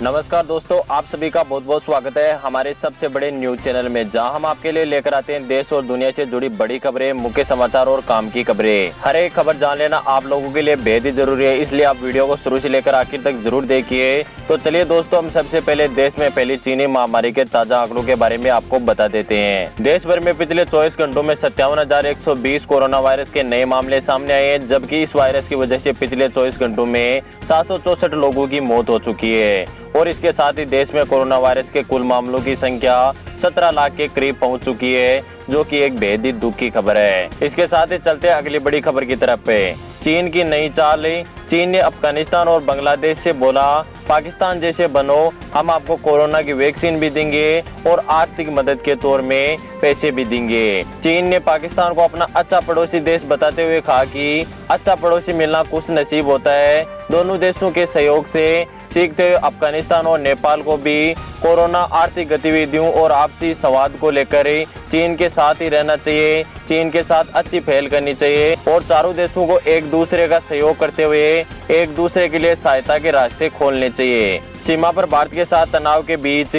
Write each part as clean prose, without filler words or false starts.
नमस्कार दोस्तों, आप सभी का बहुत बहुत स्वागत है हमारे सबसे बड़े न्यूज चैनल में, जहां हम आपके लिए लेकर आते हैं देश और दुनिया से जुड़ी बड़ी खबरें, मुख्य समाचार और काम की खबरें। हर एक खबर जान लेना आप लोगों के लिए बेहद ही जरूरी है, इसलिए आप वीडियो को शुरू से लेकर आखिर तक जरूर देखिए। तो चलिए दोस्तों, हम सबसे पहले देश में फैली चीनी महामारी के ताजा आंकड़ों के बारे में आपको बता देते हैं। देश भर में पिछले 24 घंटों में 57,120 कोरोना वायरस के नए मामले सामने आए हैं, जबकि इस वायरस की वजह से पिछले 24 घंटों में 764 लोगों की मौत हो चुकी है। और इसके साथ ही देश में कोरोना वायरस के कुल मामलों की संख्या 17 लाख के करीब पहुंच चुकी है, जो कि एक बेहद ही दुख की खबर है। इसके साथ ही चलते अगली बड़ी खबर की तरफ है। चीन की नई चाल। चीन ने अफगानिस्तान और बांग्लादेश से बोला, पाकिस्तान जैसे बनो, हम आपको कोरोना की वैक्सीन भी देंगे और आर्थिक मदद के तौर में पैसे भी देंगे। चीन ने पाकिस्तान को अपना अच्छा पड़ोसी देश बताते हुए कहा कि अच्छा पड़ोसी मिलना खुश नसीब होता है। दोनों देशों के सहयोग से सीखते हुए अफगानिस्तान और नेपाल को भी कोरोना आर्थिक गतिविधियों और आपसी संवाद को लेकर चीन के साथ ही रहना चाहिए, चीन के साथ अच्छी पहल करनी चाहिए और चारों देशों को एक दूसरे का सहयोग करते हुए एक दूसरे के लिए सहायता के रास्ते खोलने चाहिए। सीमा पर भारत के साथ तनाव के बीच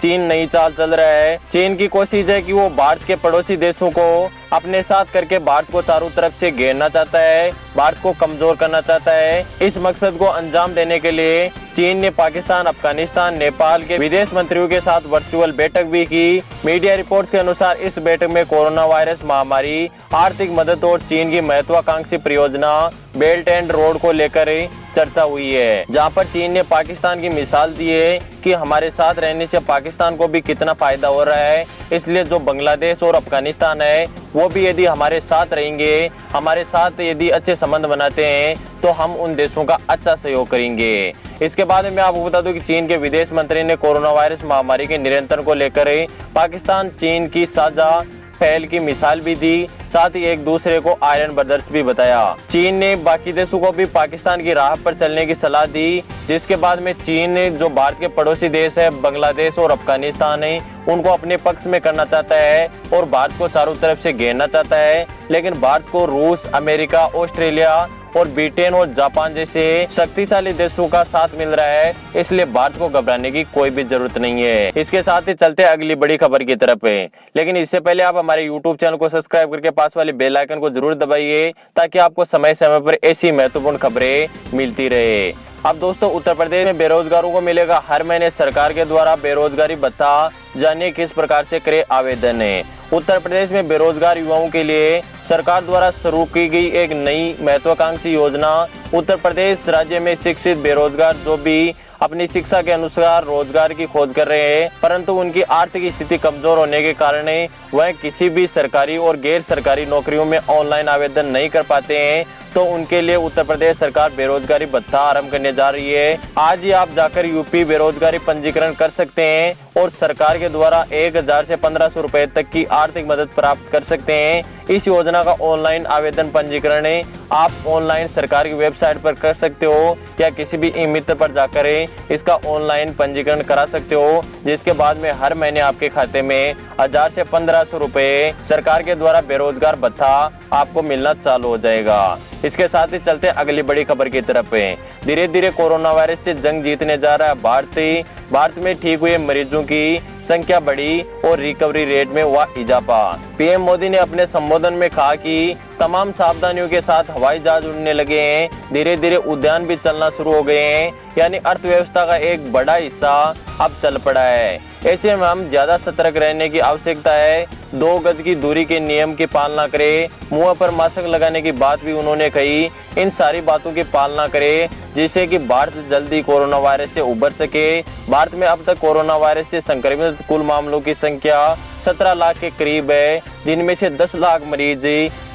चीन नई चाल चल रहा है। चीन की कोशिश है कि वो भारत के पड़ोसी देशों को अपने साथ करके भारत को चारों तरफ से घेरना चाहता है, भारत को कमजोर करना चाहता है। इस मकसद को अंजाम देने के लिए चीन ने पाकिस्तान, अफगानिस्तान, नेपाल के विदेश मंत्रियों के साथ वर्चुअल बैठक भी की। मीडिया रिपोर्ट्स के अनुसार इस बैठक में कोरोना वायरस महामारी, आर्थिक मदद और चीन की महत्वाकांक्षी परियोजना बेल्ट एंड रोड को लेकर चर्चा हुई है, जहां पर चीन ने पाकिस्तान की मिसाल दी है कि हमारे साथ रहने से पाकिस्तान को भी कितना फायदा हो रहा है। इसलिए जो बांग्लादेश और अफगानिस्तान है वो भी यदि हमारे साथ रहेंगे, हमारे साथ यदि अच्छे संबंध बनाते हैं, तो हम उन देशों का अच्छा सहयोग करेंगे। इसके बाद मैं आपको बता दूं कि चीन के विदेश मंत्री ने कोरोना वायरस महामारी के नियंत्रण को लेकर पाकिस्तान चीन की साझा पहल की मिसाल भी दी, साथ ही एक दूसरे को आयरन ब्रदर्स भी बताया। चीन ने बाकी देशों को भी पाकिस्तान की राह पर चलने की सलाह दी, जिसके बाद में चीन ने जो भारत के पड़ोसी देश है बांग्लादेश और अफगानिस्तान है, उनको अपने पक्ष में करना चाहता है और भारत को चारों तरफ से घेरना चाहता है। लेकिन भारत को रूस, अमेरिका, ऑस्ट्रेलिया और ब्रिटेन और जापान जैसे शक्तिशाली देशों का साथ मिल रहा है, इसलिए भारत को घबराने की कोई भी जरूरत नहीं है। इसके साथ ही चलते अगली बड़ी खबर की तरफ है, लेकिन इससे पहले आप हमारे YouTube चैनल को सब्सक्राइब करके पास वाले बेल आइकन को जरूर दबाइए, ताकि आपको समय समय पर ऐसी महत्वपूर्ण खबरें मिलती रहे। अब दोस्तों, उत्तर प्रदेश में बेरोजगारों को मिलेगा हर महीने सरकार के द्वारा बेरोजगारी भत्ता। जानिए किस प्रकार से करे आवेदन है। उत्तर प्रदेश में बेरोजगार युवाओं के लिए सरकार द्वारा शुरू की गई एक नई महत्वाकांक्षी योजना। उत्तर प्रदेश राज्य में शिक्षित बेरोजगार जो भी अपनी शिक्षा के अनुसार रोजगार की खोज कर रहे हैं, परंतु उनकी आर्थिक स्थिति कमजोर होने के कारण वह किसी भी सरकारी और गैर सरकारी नौकरियों में ऑनलाइन आवेदन नहीं कर पाते हैं, तो उनके लिए उत्तर प्रदेश सरकार बेरोजगारी भत्ता आरंभ करने जा रही है। आज ही आप जाकर यूपी बेरोजगारी पंजीकरण कर सकते हैं और सरकार के द्वारा 1,000 से 1,500 रुपए तक की आर्थिक मदद प्राप्त कर सकते हैं। इस योजना का ऑनलाइन आवेदन पंजीकरण आप ऑनलाइन सरकार की वेबसाइट पर कर सकते हो या किसी भी ई मित्र पर जाकर इसका ऑनलाइन पंजीकरण करा सकते हो, जिसके बाद में हर महीने आपके खाते में 1,000 से 1,500 रुपए सरकार के द्वारा बेरोजगार भत्ता आपको मिलना चालू हो जाएगा। इसके साथ ही चलते अगली बड़ी खबर की तरफ है। धीरे धीरे कोरोना वायरस से जंग जीतने जा रहा है भारत में ठीक हुए मरीजों की संख्या बढ़ी और रिकवरी रेट में हुआ इजाफा। पीएम मोदी ने अपने संबोधन में कहा कि तमाम सावधानियों के साथ हवाई जहाज उड़ने लगे हैं, धीरे धीरे उद्यान भी चलना शुरू हो गए हैं, यानी अर्थव्यवस्था का एक बड़ा हिस्सा अब चल पड़ा है। ऐसे में हम ज्यादा सतर्क रहने की आवश्यकता है। 2 गज की दूरी के नियम की पालना करें, मुंह पर मास्क लगाने की बात भी उन्होंने कही। इन सारी बातों की पालना करें जिससे कि भारत जल्दी कोरोना वायरस से उबर सके। भारत में अब तक कोरोना वायरस से संक्रमित कुल मामलों की संख्या 17 लाख के करीब है, जिनमें से 10 लाख मरीज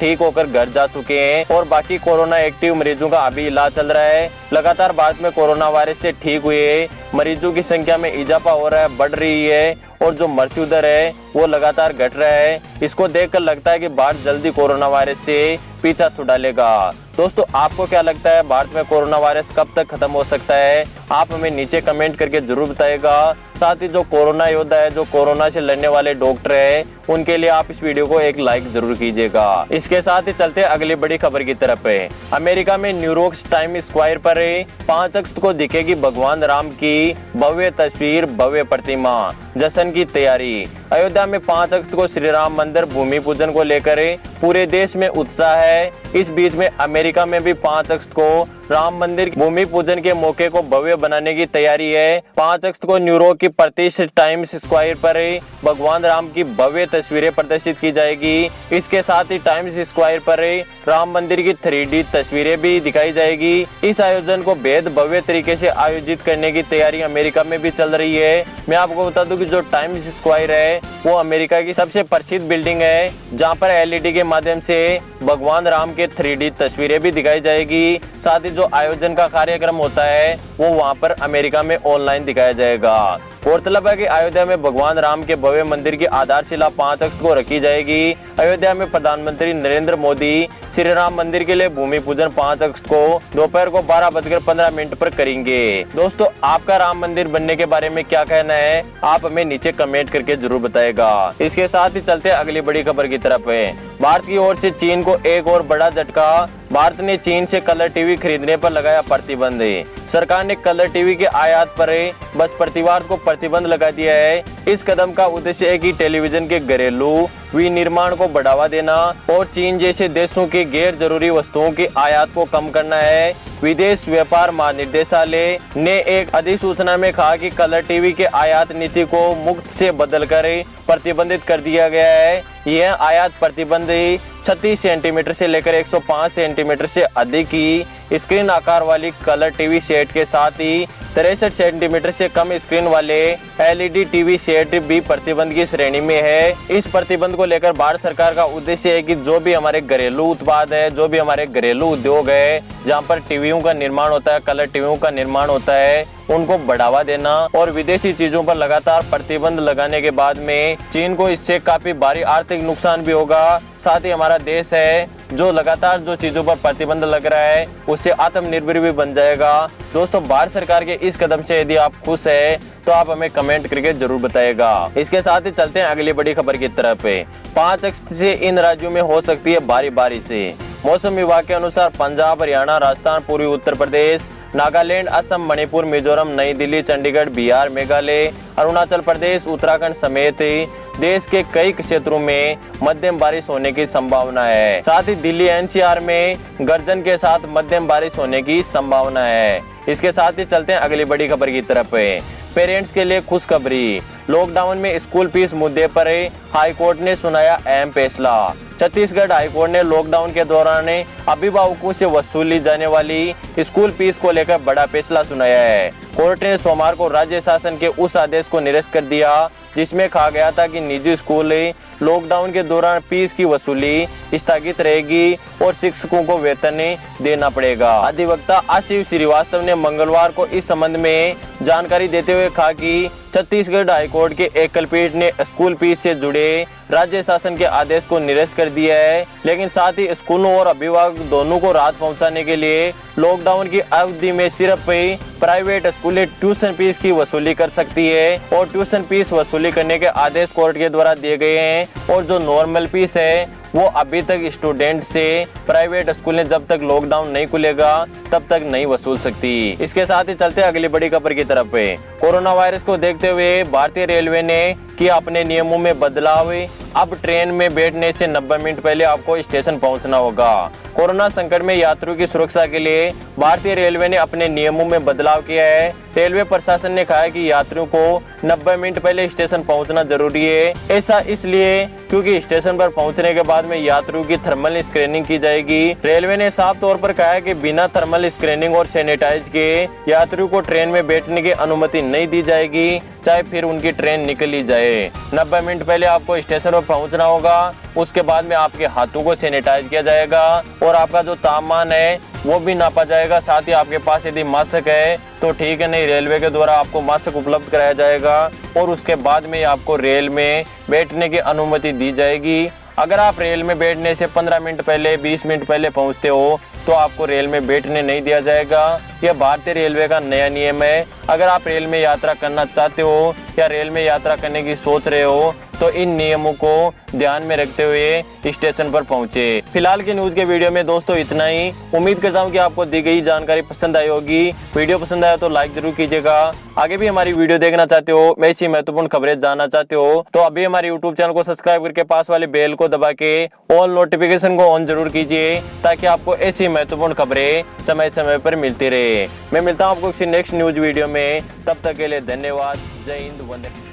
ठीक होकर घर जा चुके हैं और बाकी कोरोना एक्टिव मरीजों का अभी इलाज चल रहा है। लगातार भारत में कोरोना वायरस से ठीक हुए मरीजों की संख्या में इजाफा हो रहा है, बढ़ रही है और जो मृत्यु दर है वो लगातार घट रहा है। इसको देखकर लगता है कि भारत जल्दी कोरोना वायरस से पीछा छुड़ा लेगा। दोस्तों आपको क्या लगता है, भारत में कोरोना वायरस कब तक खत्म हो सकता है? आप हमें नीचे कमेंट करके जरूर बताइएगा। साथ ही जो कोरोना योद्धा है, जो कोरोना से लड़ने वाले डॉक्टर है, उनके लिए आप इस वीडियो को एक लाइक जरूर कीजिएगा। इसके साथ ही चलते अगली बड़ी खबर की तरफ है। अमेरिका में न्यूयॉर्क टाइम स्क्वायर पर 5 अगस्त को दिखेगी भगवान राम की भव्य तस्वीर, भव्य प्रतिमा। जश्न की तैयारी। अयोध्या में 5 अगस्त को श्री राम मंदिर भूमि पूजन को लेकर पूरे देश में उत्साह है। इस बीच में अमेरिका में भी 5 अगस्त को राम मंदिर भूमि पूजन के मौके को भव्य बनाने की तैयारी है। 5 अगस्त को न्यूयॉर्क की प्रतिष्ठित टाइम्स स्क्वायर पर भगवान राम की भव्य तस्वीरें प्रदर्शित की जाएगी। इसके साथ ही टाइम्स स्क्वायर पर राम मंदिर की 3D तस्वीरें भी दिखाई जाएगी। इस आयोजन को बेहद भव्य तरीके से आयोजित करने की तैयारी अमेरिका में भी चल रही है। मैं आपको बता दूं कि जो टाइम्स स्क्वायर है वो अमेरिका की सबसे प्रसिद्ध बिल्डिंग है, जहां पर LED के माध्यम से भगवान राम के 3D तस्वीरें भी दिखाई जाएगी। साथ ही जो आयोजन का कार्यक्रम होता है वो वहां पर अमेरिका में ऑनलाइन दिखाया जाएगा। गौरतलब है कि अयोध्या में भगवान राम के भव्य मंदिर की आधारशिला 5 अगस्त को रखी जाएगी। अयोध्या में प्रधानमंत्री नरेंद्र मोदी श्री राम मंदिर के लिए भूमि पूजन 5 अगस्त को दोपहर को 12:15 पर करेंगे। दोस्तों आपका राम मंदिर बनने के बारे में क्या कहना है, आप हमें नीचे कमेंट करके जरूर बताएगा। इसके साथ ही चलते अगली बड़ी खबर की तरफ है। भारत की ओर से चीन को एक और बड़ा झटका। भारत ने चीन से कलर टीवी खरीदने पर लगाया प्रतिबंध। सरकार ने कलर टीवी के आयात पर बृहस्पतिवार को प्रतिबंध लगा दिया है। इस कदम का उद्देश्य है कि टेलीविजन के घरेलू विनिर्माण को बढ़ावा देना और चीन जैसे देशों के गैर जरूरी वस्तुओं की आयात को कम करना है। विदेश व्यापार महानिदेशालय ने एक अधिसूचना में कहा कि कलर टीवी के आयात नीति को मुक्त से बदलकर प्रतिबंधित कर दिया गया है। यह आयात प्रतिबंध 36 सेंटीमीटर से लेकर 105 सेंटीमीटर से अधिक की स्क्रीन आकार वाली कलर टीवी सेट के साथ ही 63 सेंटीमीटर से कम स्क्रीन वाले LED टीवी सेट भी प्रतिबंध की श्रेणी में है। इस प्रतिबंध को लेकर भारत सरकार का उद्देश्य है कि जो भी हमारे घरेलू उत्पाद है, जो भी हमारे घरेलू उद्योग है, जहां पर टीवियों का निर्माण होता है, कलर टीवियों का निर्माण होता है, उनको बढ़ावा देना और विदेशी चीजों पर लगातार प्रतिबंध लगाने के बाद में चीन को इससे काफी भारी आर्थिक नुकसान भी होगा। साथ ही हमारा देश है जो लगातार जो चीजों पर प्रतिबंध लग रहा है उससे आत्मनिर्भर भी बन जाएगा। दोस्तों भारत सरकार के इस कदम से यदि आप खुश है तो आप हमें कमेंट करके जरूर बताइएगा। इसके साथ ही चलते हैं अगली बड़ी खबर की तरफ। 5 अगस्त से इन राज्यों में हो सकती है भारी बारिश। मौसम विभाग के अनुसार पंजाब, हरियाणा, राजस्थान, पूर्वी उत्तर प्रदेश, नागालैंड, असम, मणिपुर, मिजोरम, नई दिल्ली, चंडीगढ़, बिहार, मेघालय, अरुणाचल प्रदेश, उत्तराखंड समेत देश के कई क्षेत्रों में मध्यम बारिश होने की संभावना है। साथ ही दिल्ली NCR में गर्जन के साथ मध्यम बारिश होने की संभावना है। इसके साथ ही चलते हैं अगली बड़ी खबर की तरफ। पेरेंट्स के लिए खुशखबरी। लॉकडाउन में स्कूल फीस मुद्दे पर हाईकोर्ट ने सुनाया अहम फैसला। छत्तीसगढ़ हाईकोर्ट ने लॉकडाउन के दौरान अभिभावकों से वसूली जाने वाली स्कूल फीस को लेकर बड़ा फैसला सुनाया है। कोर्ट ने सोमवार को राज्य शासन के उस आदेश को निरस्त कर दिया जिसमें कहा गया था कि निजी स्कूल लॉकडाउन के दौरान फीस की वसूली स्थगित रहेगी और शिक्षकों को वेतन देना पड़ेगा। अधिवक्ता आशीष श्रीवास्तव ने मंगलवार को इस संबंध में जानकारी देते हुए कहा कि छत्तीसगढ़ हाईकोर्ट के एकल पीठ ने स्कूल फीस से जुड़े राज्य शासन के आदेश को निरस्त कर दिया है, लेकिन साथ ही स्कूलों और अभिभावक दोनों को राहत पहुंचाने के लिए लॉकडाउन की अवधि में सिर्फ प्राइवेट स्कूलें ट्यूशन फीस की वसूली कर सकती है और ट्यूशन फीस वसूली करने के आदेश कोर्ट के द्वारा दिए गए हैं और जो नॉर्मल फीस है वो अभी तक स्टूडेंट से प्राइवेट स्कूल ने जब तक लॉकडाउन नहीं खुलेगा तब तक नहीं वसूल सकती। इसके साथ ही चलते अगली बड़ी खबर की तरफ। कोरोना वायरस को देखते हुए भारतीय रेलवे ने किया अपने नियमों में बदलाव। अब ट्रेन में बैठने से 90 मिनट पहले आपको स्टेशन पहुंचना होगा। कोरोना संकट में यात्रियों की सुरक्षा के लिए भारतीय रेलवे ने अपने नियमों में बदलाव किया है। रेलवे प्रशासन ने कहा है कि यात्रियों को 90 मिनट पहले स्टेशन पहुंचना जरूरी है। ऐसा इसलिए क्योंकि स्टेशन पर पहुंचने के बाद में यात्रियों की थर्मल स्क्रीनिंग की जाएगी। रेलवे ने साफ तौर पर कहा है कि बिना थर्मल स्क्रीनिंग और सैनिटाइज के यात्रियों को ट्रेन में बैठने की अनुमति नहीं दी जाएगी, चाहे फिर उनकी ट्रेन निकली जाए। 90 मिनट पहले आपको स्टेशन पर पहुंचना होगा। उसके बाद में आपके हाथों को सैनिटाइज किया जाएगा और आपका जो तापमान है वो भी नापा जाएगा। साथ ही आपके पास यदि मास्क है तो ठीक है, नहीं रेलवे के द्वारा आपको मास्क उपलब्ध कराया जाएगा और उसके बाद में आपको रेल में बैठने की अनुमति दी जाएगी। अगर आप रेल में बैठने से 15 मिनट पहले 20 मिनट पहले पहुंचते हो तो आपको रेल में बैठने नहीं दिया जाएगा। यह भारतीय रेलवे का नया नियम है। अगर आप रेल में यात्रा करना चाहते हो या रेल में यात्रा करने की सोच रहे हो तो इन नियमों को ध्यान में रखते हुए स्टेशन पर पहुंचे। फिलहाल की न्यूज के वीडियो में दोस्तों इतना ही। उम्मीद करता हूं कि आपको दी गई जानकारी पसंद आई होगी। वीडियो पसंद आया तो लाइक जरूर कीजिएगा। आगे भी हमारी वीडियो देखना चाहते हो, ऐसी महत्वपूर्ण खबरें जानना चाहते हो तो अभी हमारे यूट्यूब चैनल को सब्सक्राइब करके पास वाले बेल को दबा के ऑल नोटिफिकेशन को ऑन जरूर कीजिए ताकि आपको ऐसी महत्वपूर्ण खबरें समय समय पर मिलती रहे। मैं मिलता हूँ आपको किसी नेक्स्ट न्यूज वीडियो में। तब तक के लिए धन्यवाद। जय हिंद, वंदे।